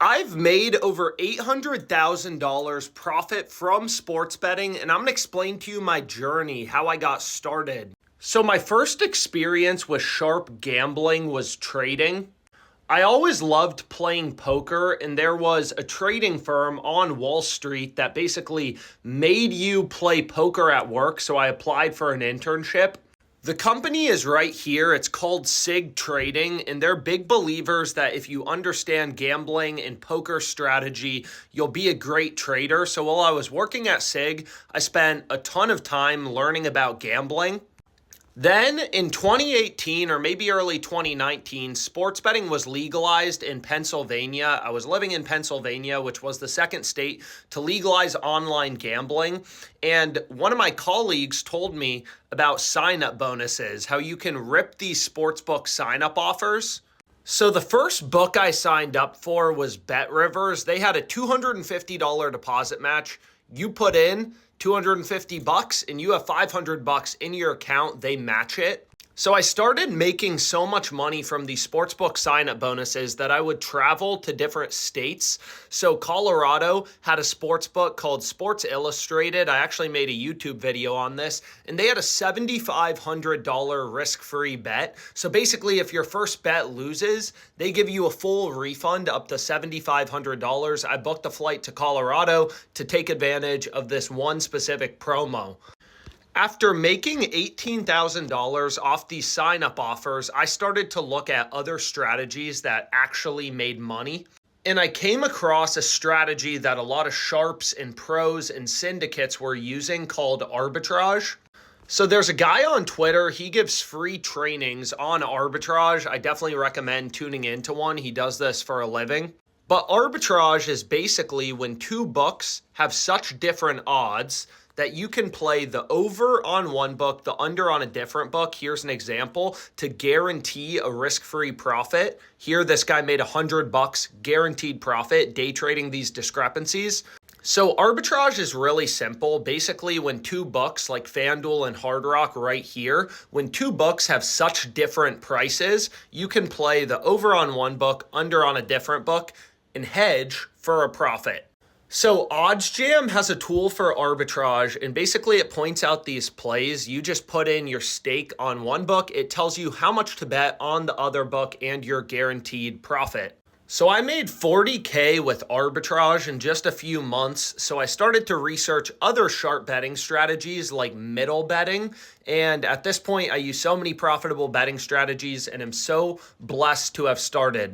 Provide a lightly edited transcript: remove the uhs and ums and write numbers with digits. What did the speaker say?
I've made over $800,000 profit from sports betting, and I'm going to explain to you my journey, how I got started. So my first experience with sharp gambling was trading. I always loved playing poker, and there was a trading firm on Wall Street that basically made you play poker at work, so I applied for an internship. The company is right here. It's called SIG Trading, and they're big believers that if you understand gambling and poker strategy, you'll be a great trader. So while I was working at SIG, I spent a ton of time learning about gambling. Then in 2018 or maybe early 2019, sports betting was legalized in Pennsylvania. I was living in Pennsylvania, which was the second state to legalize online gambling. And one of my colleagues told me about sign-up bonuses, how you can rip these sportsbook sign-up offers. So the first book I signed up for was Bet Rivers. They had a $250 deposit match. You put in $250 and you have $500 in your account, they match it. So I started making so much money from these sportsbook sign-up bonuses that I would travel to different states. So Colorado had a sportsbook called Sports Illustrated. I actually made a YouTube video on this, and they had a $7,500 risk-free bet. So basically, if your first bet loses, they give you a full refund up to $7,500. I booked a flight to Colorado to take advantage of this one specific promo. After making $18,000 off these sign-up offers, I started to look at other strategies that actually made money. And I came across a strategy that a lot of sharps and pros and syndicates were using called arbitrage. So there's a guy on Twitter, he gives free trainings on arbitrage. I definitely recommend tuning into one. He does this for a living. But arbitrage is basically when two books have such different odds that you can play the over on one book, the under on a different book. Here's an example to guarantee a risk-free profit. Here, this guy made $100 guaranteed profit day trading these discrepancies. So arbitrage is really simple. Basically, when two books like FanDuel and Hard Rock right here, when two books have such different prices, you can play the over on one book, under on a different book, and hedge for a profit. So OddsJam has a tool for arbitrage, and basically it points out these plays. You just put in your stake on one book. It tells you how much to bet on the other book and your guaranteed profit. So I made $40K with arbitrage in just a few months. So I started to research other sharp betting strategies like middle betting. And at this point, I use so many profitable betting strategies and am so blessed to have started.